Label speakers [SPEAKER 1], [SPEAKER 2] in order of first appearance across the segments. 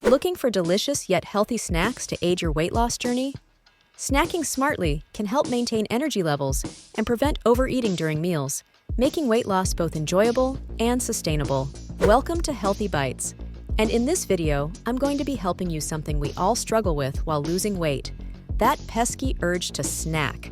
[SPEAKER 1] Looking for delicious yet healthy snacks to aid your weight loss journey? Snacking smartly can help maintain energy levels and prevent overeating during meals, making weight loss both enjoyable and sustainable. Welcome to Healthy Bites, and in this video, I'm going to be helping you something we all struggle with while losing weight, that pesky urge to snack.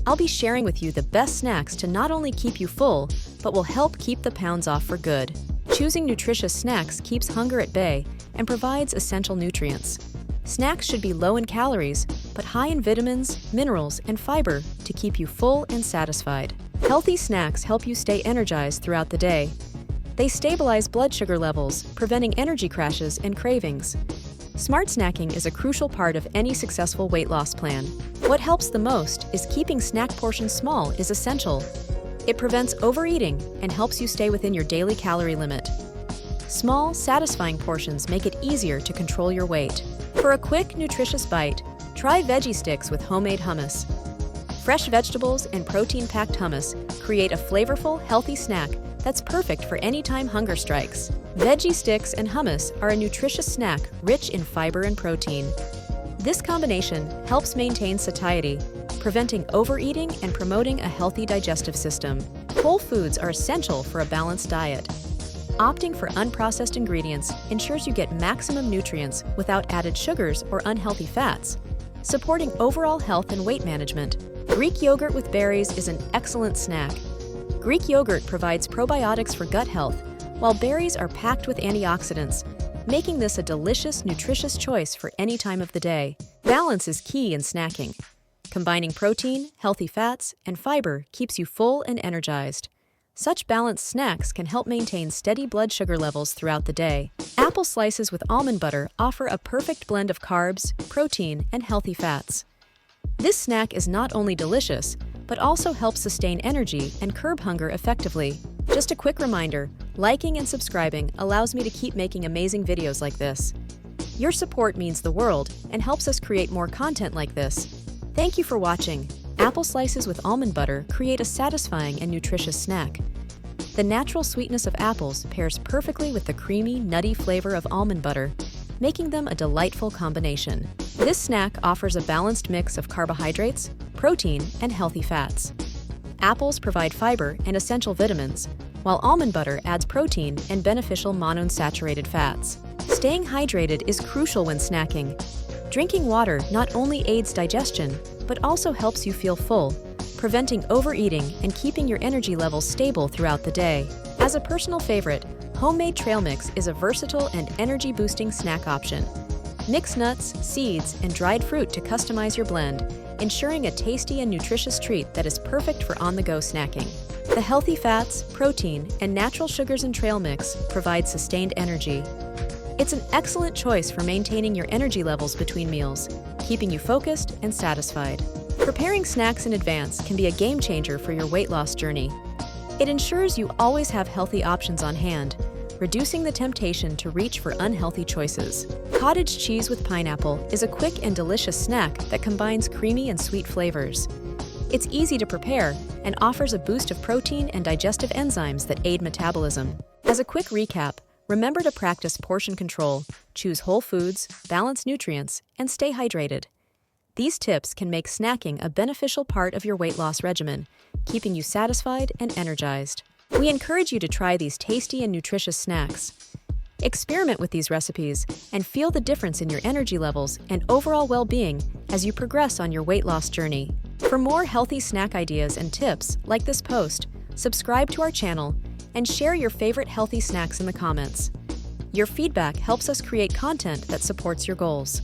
[SPEAKER 1] I'll be sharing with you the best snacks to not only keep you full, but will help keep the pounds off for good. Choosing nutritious snacks keeps hunger at bay and provides essential nutrients. Snacks should be low in calories, but high in vitamins, minerals, and fiber to keep you full and satisfied. Healthy snacks help you stay energized throughout the day. They stabilize blood sugar levels, preventing energy crashes and cravings. Smart snacking is a crucial part of any successful weight loss plan. What helps the most is keeping snack portions small is essential. It prevents overeating and helps you stay within your daily calorie limit. Small, satisfying portions make it easier to control your weight. For a quick, nutritious bite, try veggie sticks with homemade hummus. Fresh vegetables and protein-packed hummus create a flavorful, healthy snack that's perfect for any time hunger strikes. Veggie sticks and hummus are a nutritious snack rich in fiber and protein. This combination helps maintain satiety, preventing overeating and promoting a healthy digestive system. Whole foods are essential for a balanced diet. Opting for unprocessed ingredients ensures you get maximum nutrients without added sugars or unhealthy fats, supporting overall health and weight management. Greek yogurt with berries is an excellent snack. Greek yogurt provides probiotics for gut health, while berries are packed with antioxidants, making this a delicious, nutritious choice for any time of the day. Balance is key in snacking. Combining protein, healthy fats, and fiber keeps you full and energized. Such balanced snacks can help maintain steady blood sugar levels throughout the day. Apple slices with almond butter offer a perfect blend of carbs, protein, and healthy fats. This snack is not only delicious, but also helps sustain energy and curb hunger effectively. Just a quick reminder, liking and subscribing allows me to keep making amazing videos like this. Your support means the world and helps us create more content like this. Thank you for watching. Apple slices with almond butter create a satisfying and nutritious snack. The natural sweetness of apples pairs perfectly with the creamy, nutty flavor of almond butter, making them a delightful combination. This snack offers a balanced mix of carbohydrates, protein, and healthy fats. Apples provide fiber and essential vitamins, while almond butter adds protein and beneficial monounsaturated fats. Staying hydrated is crucial when snacking. Drinking water not only aids digestion, but also helps you feel full, preventing overeating and keeping your energy levels stable throughout the day. As a personal favorite, homemade trail mix is a versatile and energy-boosting snack option. Mix nuts, seeds, and dried fruit to customize your blend, ensuring a tasty and nutritious treat that is perfect for on-the-go snacking. The healthy fats, protein, and natural sugars in trail mix provide sustained energy. It's an excellent choice for maintaining your energy levels between meals, keeping you focused and satisfied. Preparing snacks in advance can be a game changer for your weight loss journey. It ensures you always have healthy options on hand, reducing the temptation to reach for unhealthy choices. Cottage cheese with pineapple is a quick and delicious snack that combines creamy and sweet flavors. It's easy to prepare and offers a boost of protein and digestive enzymes that aid metabolism. As a quick recap, remember to practice portion control, choose whole foods, balance nutrients, and stay hydrated. These tips can make snacking a beneficial part of your weight loss regimen, keeping you satisfied and energized. We encourage you to try these tasty and nutritious snacks. Experiment with these recipes and feel the difference in your energy levels and overall well-being as you progress on your weight loss journey. For more healthy snack ideas and tips like this post, subscribe to our channel and share your favorite healthy snacks in the comments. Your feedback helps us create content that supports your goals.